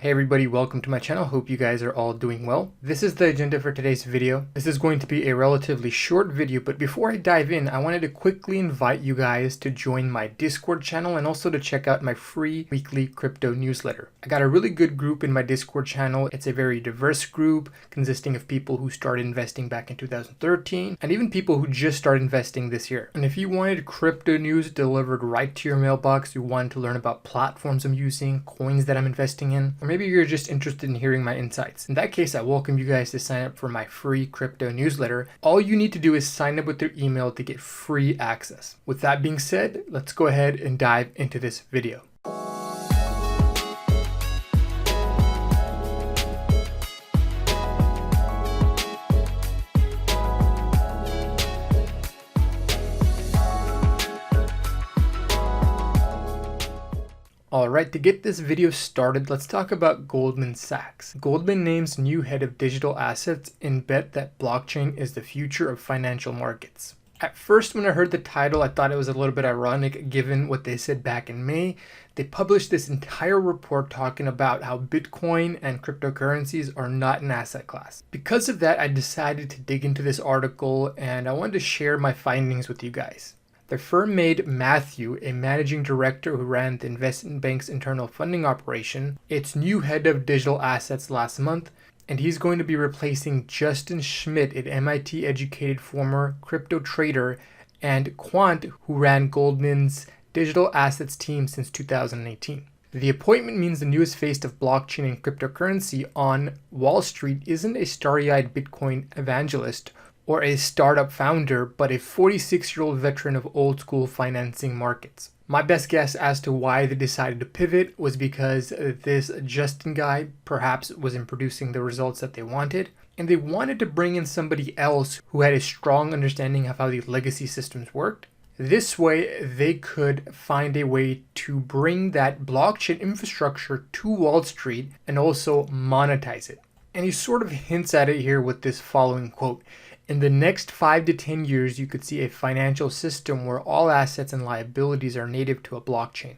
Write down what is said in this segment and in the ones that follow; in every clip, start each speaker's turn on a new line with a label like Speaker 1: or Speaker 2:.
Speaker 1: Hey everybody, welcome to my channel. Hope you guys are all doing well. This is the agenda for today's video. This is going to be a relatively short video, but before I dive in, I wanted to quickly invite you guys to join my Discord channel and also to check out my free weekly crypto newsletter. I got a really good group in my Discord channel. It's a very diverse group consisting of people who started investing back in 2013 and even people who just started investing this year. And if you wanted crypto news delivered right to your mailbox, you wanted to learn about platforms I'm using, coins that I'm investing in, or maybe you're just interested in hearing my insights. In that case, I welcome you guys to sign up for my free crypto newsletter. All you need to do is sign up with your email to get free access. With that being said, let's go ahead and dive into this video. Alright, to get this video started, let's talk about Goldman Sachs. Goldman names new head of digital assets and bet that blockchain is the future of financial markets. At first, when I heard the title, I thought it was a little bit ironic given what they said back in May. They published this entire report talking about how Bitcoin and cryptocurrencies are not an asset class. Because of that, I decided to dig into this article and I wanted to share my findings with you guys. The firm made Matthew, a managing director who ran the investment bank's internal funding operation, its new head of digital assets last month, and he's going to be replacing Justin Schmidt, an MIT-educated former crypto trader, and quant who ran Goldman's digital assets team since 2018. The appointment means the newest face of blockchain and cryptocurrency on Wall Street isn't a starry-eyed Bitcoin evangelist or a startup founder, but a 46-year-old veteran of old-school financing markets. My best guess as to why they decided to pivot was because this Justin guy perhaps wasn't producing the results that they wanted, and they wanted to bring in somebody else who had a strong understanding of how the legacy systems worked. This way, they could find a way to bring that blockchain infrastructure to Wall Street and also monetize it. And he sort of hints at it here with this following quote. In the next 5 to 10 years, you could see a financial system where all assets and liabilities are native to a blockchain,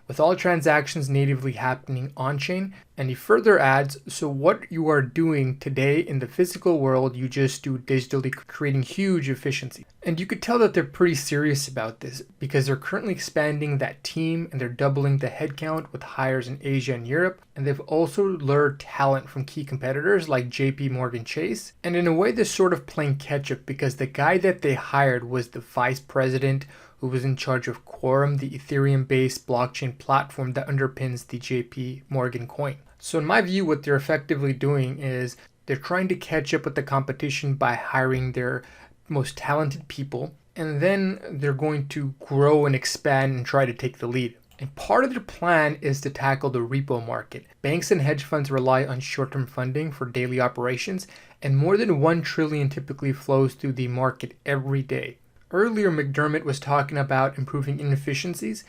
Speaker 1: with all transactions natively happening on-chain. And he further adds, so what you are doing today in the physical world, you just do digitally, creating huge efficiency. And you could tell that they're pretty serious about this because they're currently expanding that team and they're doubling the headcount with hires in Asia and Europe. And they've also lured talent from key competitors like JP Chase. And in a way, they're sort of playing catch up because the guy that they hired was the vice president who was in charge of Quorum, the Ethereum-based blockchain platform that underpins the JP coin. So in my view, what they're effectively doing is they're trying to catch up with the competition by hiring their most talented people, and then they're going to grow and expand and try to take the lead. And part of their plan is to tackle the repo market. Banks and hedge funds rely on short-term funding for daily operations, and more than $1 trillion typically flows through the market every day. Earlier, McDermott was talking about improving inefficiencies.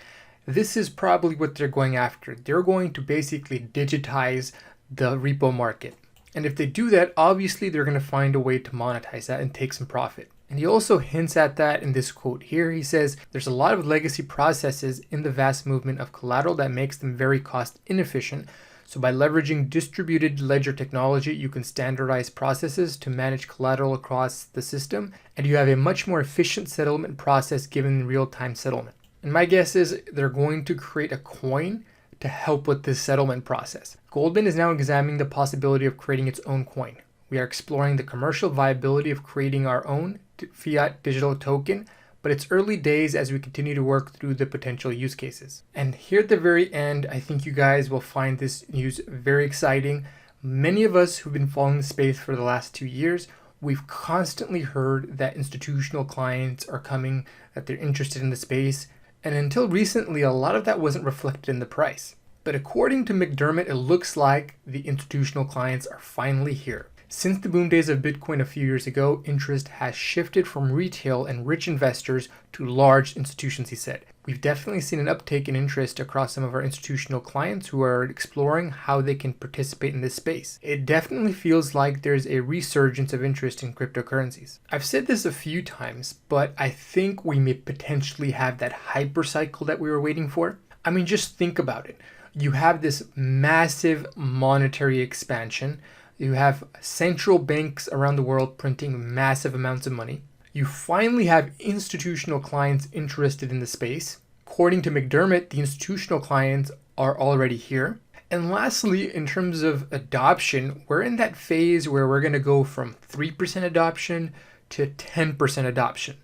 Speaker 1: This is probably what they're going after. They're going to basically digitize the repo market. And if they do that, obviously they're going to find a way to monetize that and take some profit. And he also hints at that in this quote here. He says, there's a lot of legacy processes in the vast movement of collateral that makes them very cost inefficient. So by leveraging distributed ledger technology, you can standardize processes to manage collateral across the system, and you have a much more efficient settlement process given real-time settlement. And my guess is they're going to create a coin to help with this settlement process. Goldman is now examining the possibility of creating its own coin. We are exploring the commercial viability of creating our own fiat digital token, but it's early days as we continue to work through the potential use cases. And here at the very end, I think you guys will find this news very exciting. Many of us who've been following the space for the last 2 years, we've constantly heard that institutional clients are coming, that they're interested in the space. And until recently, a lot of that wasn't reflected in the price. But according to McDermott, it looks like the institutional clients are finally here. Since the boom days of Bitcoin a few years ago, interest has shifted from retail and rich investors to large institutions, he said. We've definitely seen an uptake in interest across some of our institutional clients who are exploring how they can participate in this space. It definitely feels like there's a resurgence of interest in cryptocurrencies. I've said this a few times, but I think we may potentially have that hyper cycle that we were waiting for. I mean, just think about it. you have this massive monetary expansion. You have central banks around the world printing massive amounts of money. You finally have institutional clients interested in the space. According to McDermott, the institutional clients are already here. And lastly, in terms of adoption, we're in that phase where we're going to go from 3% adoption to 10% adoption.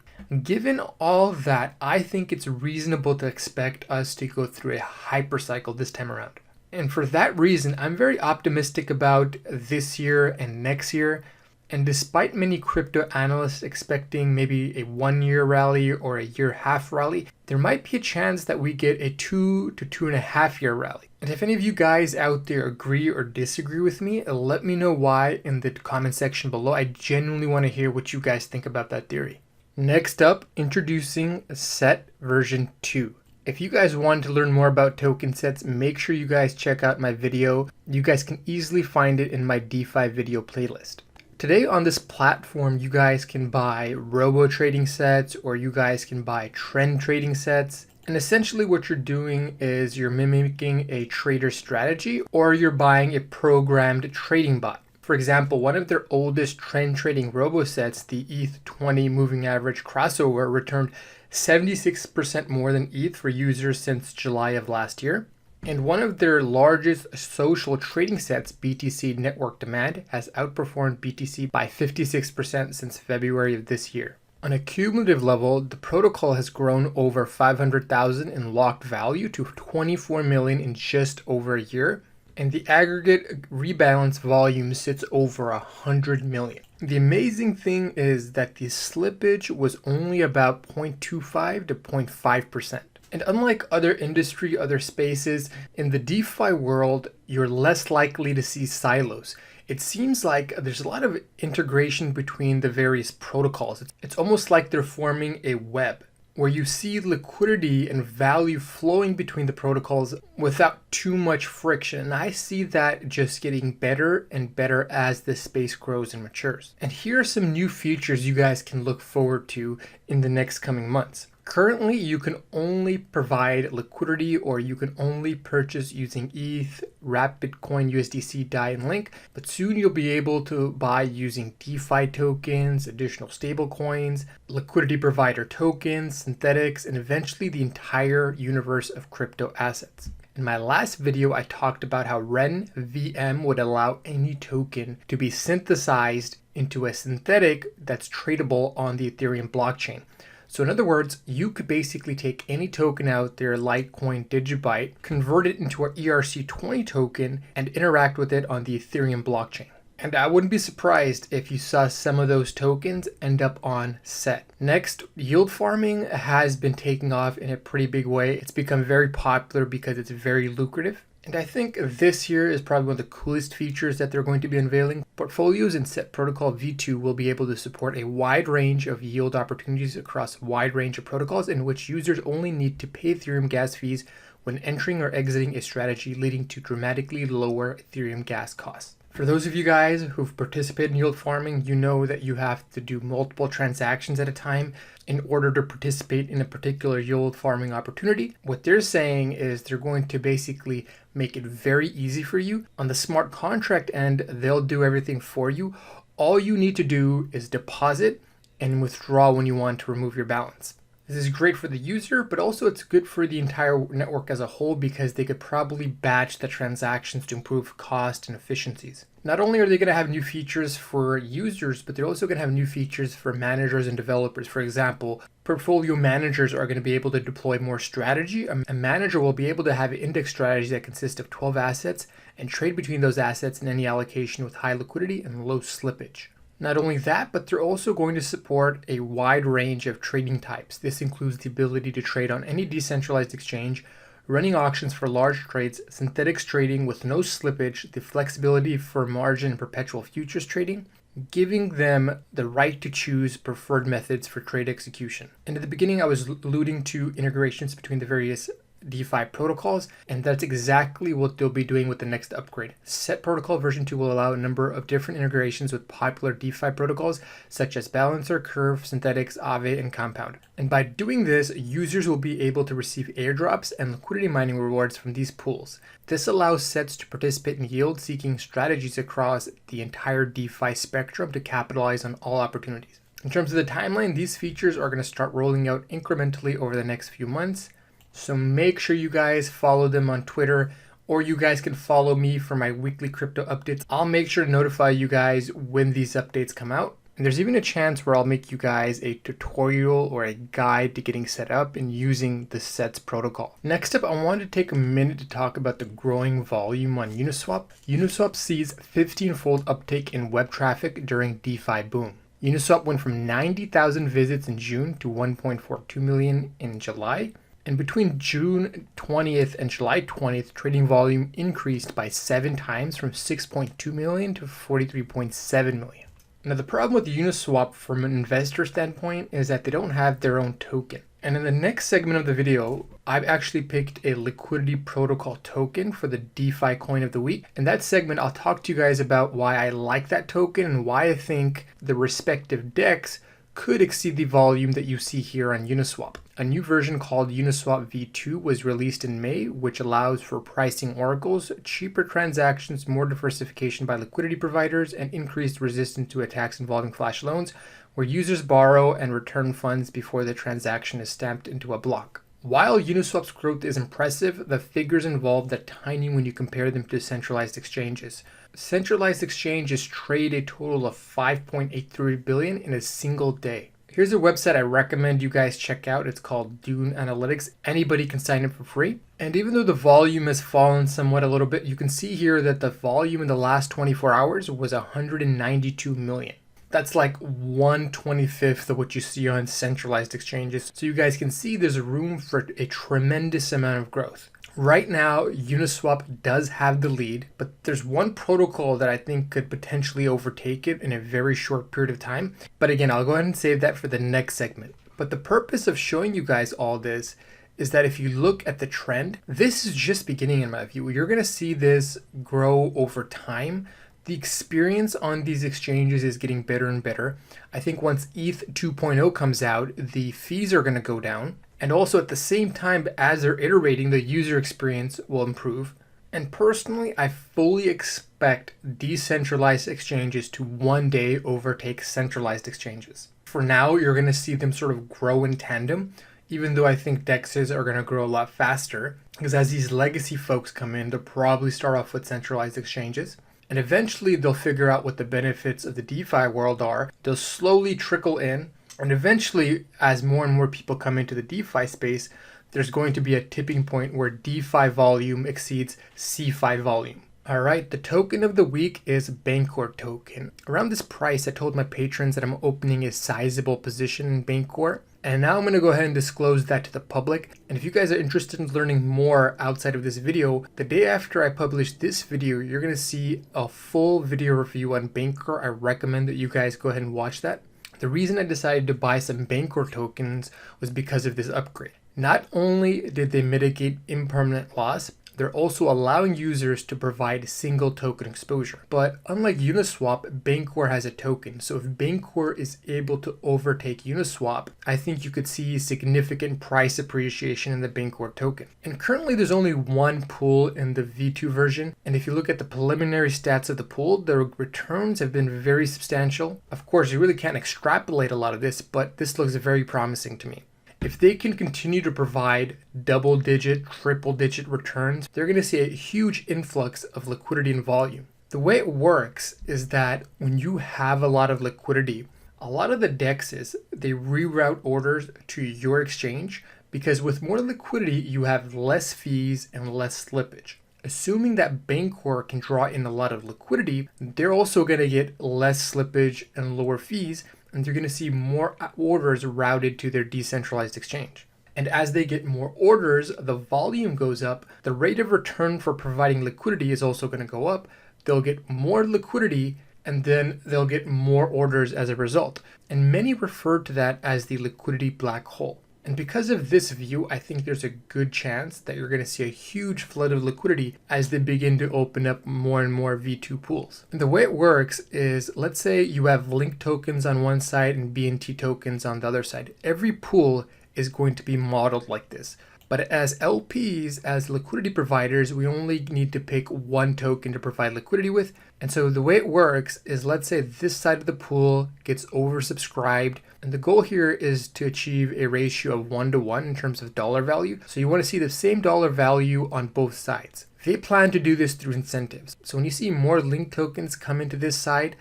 Speaker 1: Given all that, I think it's reasonable to expect us to go through a hypercycle this time around. And for that reason, I'm very optimistic about this year and next year. And despite many crypto analysts expecting maybe a 1-year rally or a year-half rally, there might be a chance that we get a 2 to 2.5 year rally. And if any of you guys out there agree or disagree with me, let me know why in the comment section below. I genuinely want to hear what you guys think about that theory. Next up, introducing Set version 2. If you guys want to learn more about token sets, make sure you guys check out my video. You guys can easily find it in my DeFi video playlist. Today on this platform, you guys can buy robo trading sets or you guys can buy trend trading sets. And essentially what you're doing is you're mimicking a trader strategy or you're buying a programmed trading bot. For example, one of their oldest trend trading robo sets, the ETH20 moving average crossover, returned 76% more than ETH for users since July of last year. And one of their largest social trading sets, BTC Network Demand, has outperformed BTC by 56% since February of this year. On a cumulative level, the protocol has grown over 500,000 in locked value to 24 million in just over a year. And the aggregate rebalance volume sits over 100 million. The amazing thing is that the slippage was only about 0.25 to 0.5%. And unlike other spaces, in the DeFi world, you're less likely to see silos. It seems like there's a lot of integration between the various protocols. It's almost like they're forming a web where you see liquidity and value flowing between the protocols without too much friction. And I see that just getting better and better as this space grows and matures. And here are some new features you guys can look forward to in the next coming months. Currently, you can only provide liquidity or you can only purchase using ETH, Wrap Bitcoin, USDC, DAI, and Link, but soon you'll be able to buy using DeFi tokens, additional stable coins, liquidity provider tokens, synthetics, and eventually the entire universe of crypto assets. In my last video, I talked about how Ren VM would allow any token to be synthesized into a synthetic that's tradable on the Ethereum blockchain. So in other words, you could basically take any token out there, Litecoin, Digibyte, convert it into our ERC20 token and interact with it on the Ethereum blockchain. And I wouldn't be surprised if you saw some of those tokens end up on Set. Next, yield farming has been taking off in a pretty big way. It's become very popular because it's very lucrative. And I think this year is probably one of the coolest features that they're going to be unveiling. Portfolios in Set Protocol V2 will be able to support a wide range of yield opportunities across a wide range of protocols in which users only need to pay Ethereum gas fees when entering or exiting a strategy, leading to dramatically lower Ethereum gas costs. For those of you guys who've participated in yield farming, you know that you have to do multiple transactions at a time in order to participate in a particular yield farming opportunity. What they're saying is they're going to basically make it very easy for you. On the smart contract end, they'll do everything for you. All you need to do is deposit and withdraw when you want to remove your balance. This is great for the user, but also it's good for the entire network as a whole because they could probably batch the transactions to improve cost and efficiencies. Not only are they going to have new features for users, but they're also going to have new features for managers and developers. For example, portfolio managers are going to be able to deploy more strategy. A manager will be able to have an index strategy that consists of 12 assets and trade between those assets in any allocation with high liquidity and low slippage. Not only that, but they're also going to support a wide range of trading types. This includes the ability to trade on any decentralized exchange, running auctions for large trades, synthetics trading with no slippage, the flexibility for margin and perpetual futures trading, giving them the right to choose preferred methods for trade execution. And at the beginning, I was alluding to integrations between the various DeFi protocols, and that's exactly what they'll be doing with the next upgrade. Set Protocol version 2 will allow a number of different integrations with popular DeFi protocols such as Balancer, Curve, Synthetics, Aave, and Compound. And by doing this, users will be able to receive airdrops and liquidity mining rewards from these pools. This allows sets to participate in yield-seeking strategies across the entire DeFi spectrum to capitalize on all opportunities. In terms of the timeline, these features are going to start rolling out incrementally over the next few months. So make sure you guys follow them on Twitter, or you guys can follow me for my weekly crypto updates. I'll make sure to notify you guys when these updates come out. And there's even a chance where I'll make you guys a tutorial or a guide to getting set up and using the Sets protocol. Next up, I wanted to take a minute to talk about the growing volume on Uniswap. Uniswap sees 15-fold uptake in web traffic during DeFi boom. Uniswap went from 90,000 visits in June to 1.42 million in July. And between June 20th and July 20th, trading volume increased by 7 times from 6.2 million to 43.7 million. Now, the problem with Uniswap from an investor standpoint is that they don't have their own token. And in the next segment of the video, I've actually picked a liquidity protocol token for the DeFi coin of the week. In that segment, I'll talk to you guys about why I like that token and why I think the respective DEX could exceed the volume that you see here on Uniswap. A new version called Uniswap v2 was released in May, which allows for pricing oracles, cheaper transactions, more diversification by liquidity providers, and increased resistance to attacks involving flash loans, where users borrow and return funds before the transaction is stamped into a block. While Uniswap's growth is impressive, the figures involved are tiny when you compare them to centralized exchanges. Centralized exchanges trade a total of 5.83 billion in a single day. Here's a website I recommend you guys check out. It's called Dune Analytics. Anybody can sign up for free. And even though the volume has fallen somewhat a little bit, you can see here that the volume in the last 24 hours was 192 million. That's like 1/25 of what you see on centralized exchanges. So you guys can see there's room for a tremendous amount of growth. Right now, Uniswap does have the lead, but there's one protocol that I think could potentially overtake it in a very short period of time. But again, I'll go ahead and save that for the next segment. But the purpose of showing you guys all this is that if you look at the trend, this is just beginning in my view. You're going to see this grow over time. The experience on these exchanges is getting better and better. I think once ETH 2.0 comes out, the fees are going to go down. And also at the same time, as they're iterating, the user experience will improve. And personally, I fully expect decentralized exchanges to one day overtake centralized exchanges. For now, you're going to see them sort of grow in tandem, even though I think DEXs are going to grow a lot faster. Because as these legacy folks come in, they'll probably start off with centralized exchanges. And eventually they'll figure out what the benefits of the DeFi world are. They'll slowly trickle in. And eventually, as more and more people come into the DeFi space, there's going to be a tipping point where DeFi volume exceeds CeFi volume. All right, the token of the week is Bancor token. Around this price, I told my patrons that I'm opening a sizable position in Bancor. And now I'm going to go ahead and disclose that to the public. And if you guys are interested in learning more outside of this video, the day after I publish this video, you're going to see a full video review on Bancor. I recommend that you guys go ahead and watch that. The reason I decided to buy some Bancor tokens was because of this upgrade. Not only did they mitigate impermanent loss, they're also allowing users to provide single token exposure. But unlike Uniswap, Bancor has a token. So if Bancor is able to overtake Uniswap, I think you could see significant price appreciation in the Bancor token. And currently there's only one pool in the V2 version. And if you look at the preliminary stats of the pool, the returns have been very substantial. Of course, you really can't extrapolate a lot of this, but this looks very promising to me. If they can continue to provide double-digit, triple-digit returns, they're going to see a huge influx of liquidity and volume. The way it works is that when you have a lot of liquidity, a lot of the DEXs, they reroute orders to your exchange because with more liquidity, you have less fees and less slippage. Assuming that Bancor can draw in a lot of liquidity, they're also going to get less slippage and lower fees, and they're going to see more orders routed to their decentralized exchange. And as they get more orders, the volume goes up, the rate of return for providing liquidity is also going to go up. They'll get more liquidity, and then they'll get more orders as a result. And many refer to that as the liquidity black hole. And because of this view, I think there's a good chance that you're going to see a huge flood of liquidity as they begin to open up more and more V2 pools. And the way it works is, let's say you have Link tokens on one side and BNT tokens on the other side. Every pool is going to be modeled like this. But as LPs, as liquidity providers, we only need to pick one token to provide liquidity with. And so the way it works is, let's say this side of the pool gets oversubscribed. And the goal here is to achieve a ratio of 1-to-1 in terms of dollar value. So you want to see the same dollar value on both sides. They plan to do this through incentives. So when you see more Link tokens come into this side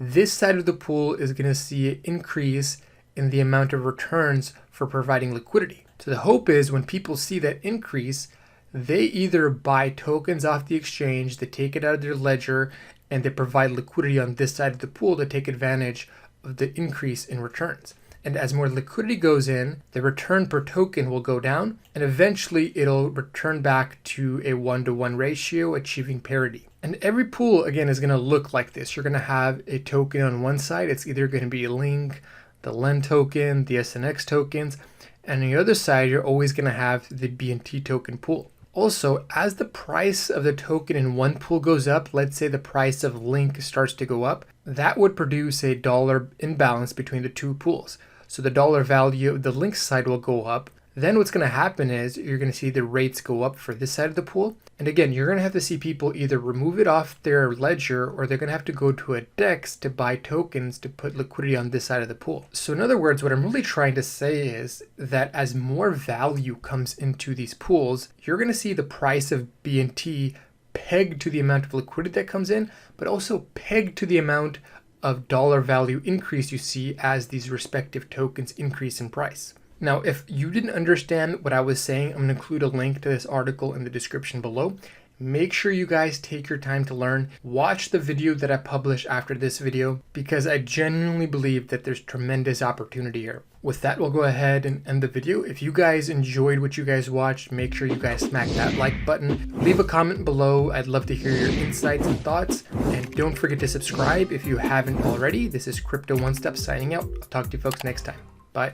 Speaker 1: of the pool is going to see an increase in the amount of returns for providing liquidity. So the hope is when people see that increase, they either buy tokens off the exchange, they take it out of their ledger, and they provide liquidity on this side of the pool to take advantage of the increase in returns. And as more liquidity goes in, the return per token will go down, and eventually it'll return back to a 1-to-1 ratio, achieving parity. And every pool, again, is going to look like this. You're going to have a token on one side. It's either going to be Link, the LEN token, the SNX tokens, and on the other side, you're always going to have the BNT token pool. Also, as the price of the token in one pool goes up, let's say the price of Link starts to go up, that would produce a dollar imbalance between the two pools. So the dollar value of the Link side will go up. Then what's going to happen is you're going to see the rates go up for this side of the pool. And again, you're going to have to see people either remove it off their ledger or they're going to have to go to a DEX to buy tokens to put liquidity on this side of the pool. So in other words, what I'm really trying to say is that as more value comes into these pools, you're going to see the price of BNT pegged to the amount of liquidity that comes in, but also pegged to the amount of dollar value increase you see as these respective tokens increase in price. Now, if you didn't understand what I was saying, I'm going to include a link to this article in the description below. Make sure you guys take your time to learn. Watch the video that I publish after this video because I genuinely believe that there's tremendous opportunity here. With that, we'll go ahead and end the video. If you guys enjoyed what you guys watched, make sure you guys smack that like button. Leave a comment below. I'd love to hear your insights and thoughts. And don't forget to subscribe if you haven't already. This is CryptoOneStop signing out. I'll talk to you folks next time. Bye.